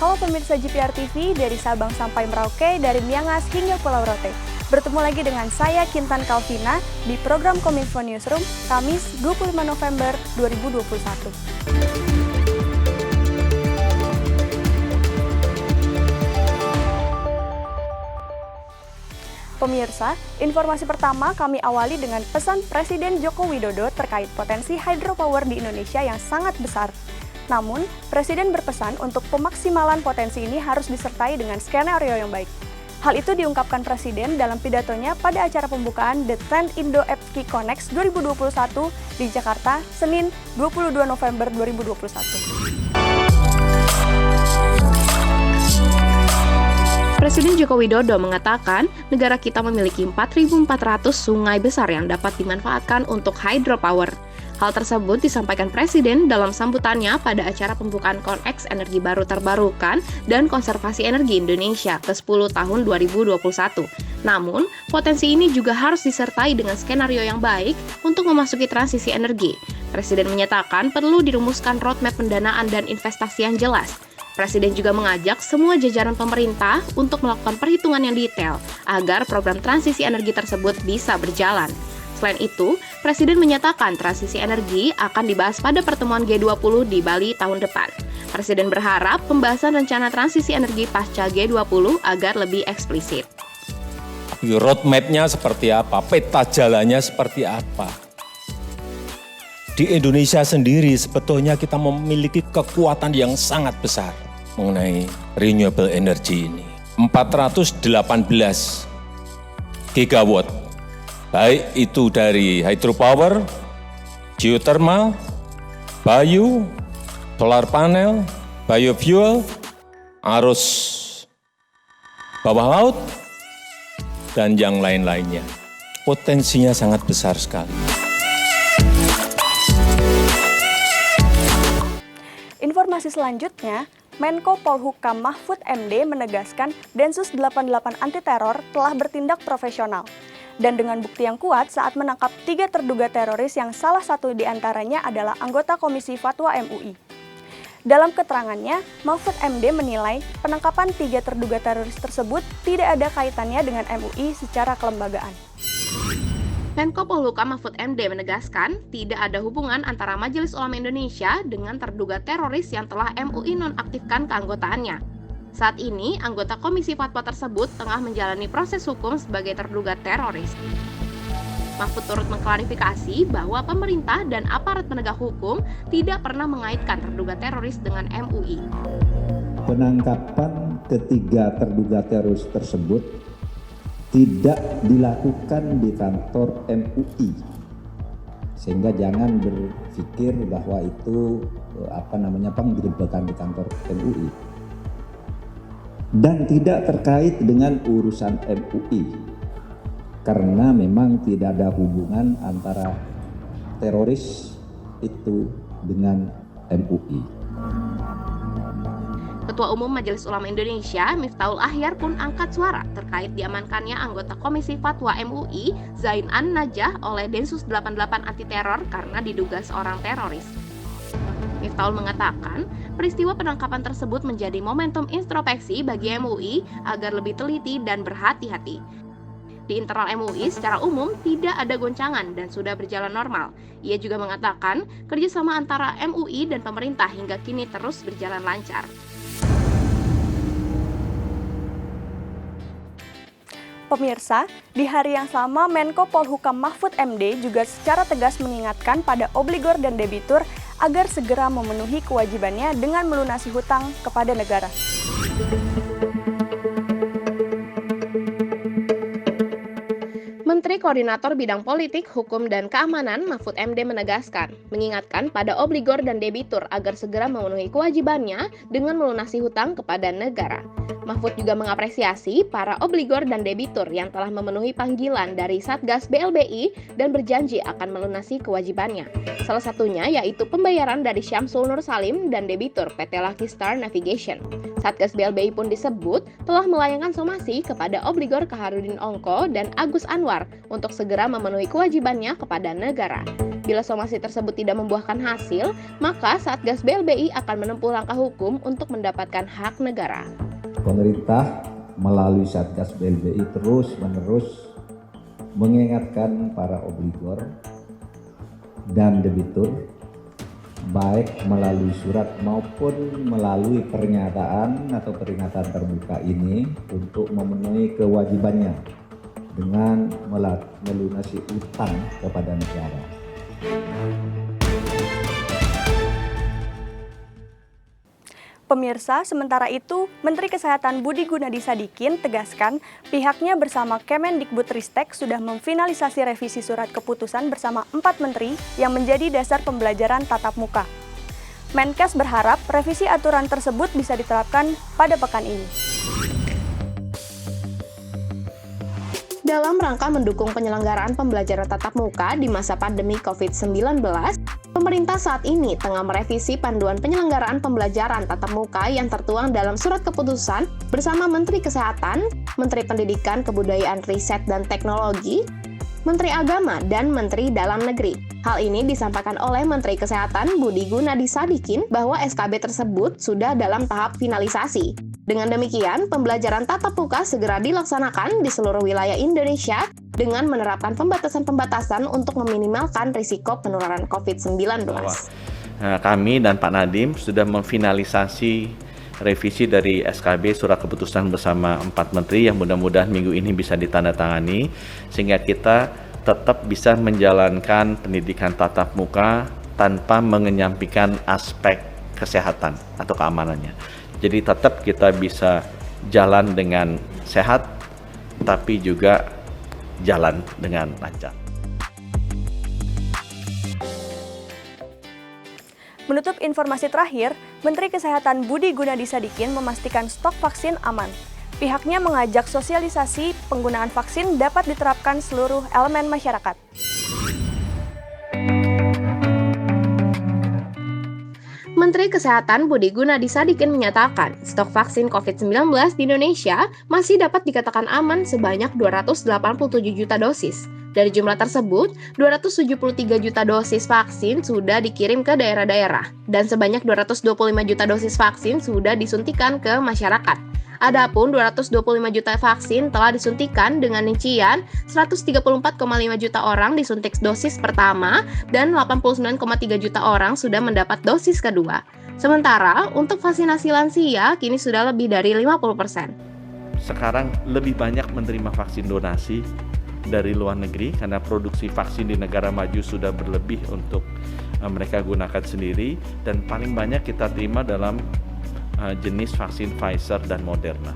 Halo pemirsa GPR TV, dari Sabang sampai Merauke, dari Miangas hingga Pulau Rote. Bertemu lagi dengan saya, Kintan Kalvina, di program Kominfo Newsroom, Kamis 25 November 2021. Pemirsa, informasi pertama kami awali dengan pesan Presiden Joko Widodo terkait potensi hydropower di Indonesia yang sangat besar. Namun, Presiden berpesan untuk pemaksimalan potensi ini harus disertai dengan skenario yang baik. Hal itu diungkapkan Presiden dalam pidatonya pada acara pembukaan The 10th Indo-FK Connect 2021 di Jakarta, Senin 22 November 2021. Presiden Joko Widodo mengatakan negara kita memiliki 4.400 sungai besar yang dapat dimanfaatkan untuk hydropower. Hal tersebut disampaikan Presiden dalam sambutannya pada acara pembukaan Konex Energi Baru Terbarukan dan Konservasi Energi Indonesia ke-10 tahun 2021. Namun, potensi ini juga harus disertai dengan skenario yang baik untuk memasuki transisi energi. Presiden menyatakan perlu dirumuskan roadmap pendanaan dan investasi yang jelas. Presiden juga mengajak semua jajaran pemerintah untuk melakukan perhitungan yang detail agar program transisi energi tersebut bisa berjalan. Selain itu, Presiden menyatakan transisi energi akan dibahas pada pertemuan G20 di Bali tahun depan. Presiden berharap pembahasan rencana transisi energi pasca G20 agar lebih eksplisit. Roadmap-nya seperti apa, peta jalannya seperti apa. Di Indonesia sendiri sebetulnya kita memiliki kekuatan yang sangat besar mengenai renewable energy ini. 418 gigawatt, baik itu dari hydropower, geothermal, bio, solar panel, biofuel, arus bawah laut, dan yang lain-lainnya. Potensinya sangat besar sekali. Informasi selanjutnya, Menko Polhukam Mahfud MD menegaskan Densus 88 anti teror telah bertindak profesional dan dengan bukti yang kuat saat menangkap 3 terduga teroris yang salah satu diantaranya adalah anggota Komisi Fatwa MUI. Dalam keterangannya, Mahfud MD menilai penangkapan 3 terduga teroris tersebut tidak ada kaitannya dengan MUI secara kelembagaan. Menko Polhukam Mahfud MD menegaskan tidak ada hubungan antara Majelis Ulama Indonesia dengan terduga teroris yang telah MUI nonaktifkan keanggotaannya. Saat ini, anggota Komisi Fatwa tersebut tengah menjalani proses hukum sebagai terduga teroris. Mahfud turut mengklarifikasi bahwa pemerintah dan aparat penegak hukum tidak pernah mengaitkan terduga teroris dengan MUI. Penangkapan ketiga terduga teroris tersebut tidak dilakukan di kantor MUI, sehingga jangan berpikir bahwa itu penggerebekan di kantor MUI, dan tidak terkait dengan urusan MUI, karena memang tidak ada hubungan antara teroris itu dengan MUI. Ketua Umum Majelis Ulama Indonesia, Miftahul Ahyar pun angkat suara terkait diamankannya anggota Komisi Fatwa MUI, Zain An-Najah oleh Densus 88 anti teror karena diduga seorang teroris. Miftahul mengatakan, peristiwa penangkapan tersebut menjadi momentum introspeksi bagi MUI agar lebih teliti dan berhati-hati. Di internal MUI secara umum tidak ada goncangan dan sudah berjalan normal. Ia juga mengatakan, kerjasama antara MUI dan pemerintah hingga kini terus berjalan lancar. Pemirsa, di hari yang sama Menko Polhukam Mahfud MD juga secara tegas mengingatkan pada obligor dan debitur agar segera memenuhi kewajibannya dengan melunasi hutang kepada negara. Menteri Koordinator Bidang Politik, Hukum, dan Keamanan Mahfud MD menegaskan, mengingatkan pada obligor dan debitur agar segera memenuhi kewajibannya dengan melunasi hutang kepada negara. Mahfud juga mengapresiasi para obligor dan debitur yang telah memenuhi panggilan dari Satgas BLBI dan berjanji akan melunasi kewajibannya. Salah satunya yaitu pembayaran dari Syamsul Nur Salim dan debitur PT Lucky Star Navigation. Satgas BLBI pun disebut telah melayangkan somasi kepada obligor Kaharudin Ongko dan Agus Anwar untuk segera memenuhi kewajibannya kepada negara. Bila somasi tersebut tidak membuahkan hasil, maka Satgas BLBI akan menempuh langkah hukum untuk mendapatkan hak negara. Pemerintah melalui Satgas BLBI terus-menerus mengingatkan para obligor dan debitur, baik melalui surat maupun melalui pernyataan atau peringatan terbuka ini untuk memenuhi kewajibannya dengan melunasi utang kepada negara. Pemirsa, sementara itu, Menteri Kesehatan Budi Gunadi Sadikin tegaskan pihaknya bersama Kemendikbudristek sudah memfinalisasi revisi surat keputusan bersama 4 menteri yang menjadi dasar pembelajaran tatap muka. Menkes berharap revisi aturan tersebut bisa diterapkan pada pekan ini. Dalam rangka mendukung penyelenggaraan pembelajaran tatap muka di masa pandemi COVID-19, pemerintah saat ini tengah merevisi panduan penyelenggaraan pembelajaran tatap muka yang tertuang dalam surat keputusan bersama Menteri Kesehatan, Menteri Pendidikan, Kebudayaan, Riset, dan Teknologi, Menteri Agama, dan Menteri Dalam Negeri. Hal ini disampaikan oleh Menteri Kesehatan Budi Gunadi Sadikin bahwa SKB tersebut sudah dalam tahap finalisasi. Dengan demikian, pembelajaran tatap muka segera dilaksanakan di seluruh wilayah Indonesia dengan menerapkan pembatasan-pembatasan untuk meminimalkan risiko penularan COVID-19. Kami dan Pak Nadiem sudah memfinalisasi revisi dari SKB surat keputusan bersama 4 menteri yang mudah-mudahan minggu ini bisa ditandatangani sehingga kita tetap bisa menjalankan pendidikan tatap muka tanpa mengenyampingkan aspek kesehatan atau keamanannya. Jadi tetap kita bisa jalan dengan sehat, tapi juga jalan dengan lancar. Menutup informasi terakhir, Menteri Kesehatan Budi Gunadi Sadikin memastikan stok vaksin aman. Pihaknya mengajak sosialisasi penggunaan vaksin dapat diterapkan seluruh elemen masyarakat. Menteri Kesehatan Budi Gunadi Sadikin menyatakan stok vaksin COVID-19 di Indonesia masih dapat dikatakan aman sebanyak 287 juta dosis. Dari jumlah tersebut, 273 juta dosis vaksin sudah dikirim ke daerah-daerah dan sebanyak 225 juta dosis vaksin sudah disuntikan ke masyarakat. Adapun 225 juta vaksin telah disuntikan dengan rincian 134,5 juta orang disuntik dosis pertama dan 89,3 juta orang sudah mendapat dosis kedua. Sementara untuk vaksinasi lansia kini sudah lebih dari 50%. Sekarang lebih banyak menerima vaksin donasi dari luar negeri karena produksi vaksin di negara maju sudah berlebih untuk mereka gunakan sendiri dan paling banyak kita terima dalam jenis vaksin Pfizer dan Moderna.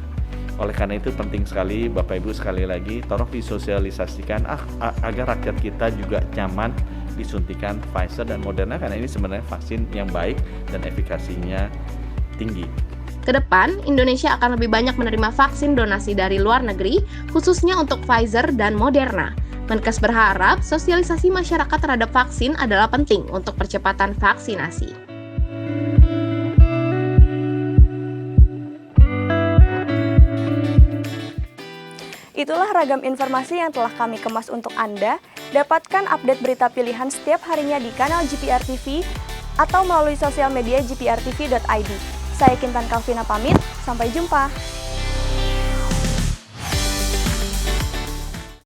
Oleh karena itu penting sekali Bapak Ibu sekali lagi tolong disosialisasikan agar rakyat kita juga nyaman disuntikan Pfizer dan Moderna karena ini sebenarnya vaksin yang baik dan efikasinya tinggi. Kedepan, Indonesia akan lebih banyak menerima vaksin donasi dari luar negeri, khususnya untuk Pfizer dan Moderna. Menkes berharap sosialisasi masyarakat terhadap vaksin adalah penting untuk percepatan vaksinasi. Itulah ragam informasi yang telah kami kemas untuk Anda. Dapatkan update berita pilihan setiap harinya di kanal GPR TV atau melalui sosial media gprtv.id. Saya Kintan Kalvina pamit, sampai jumpa.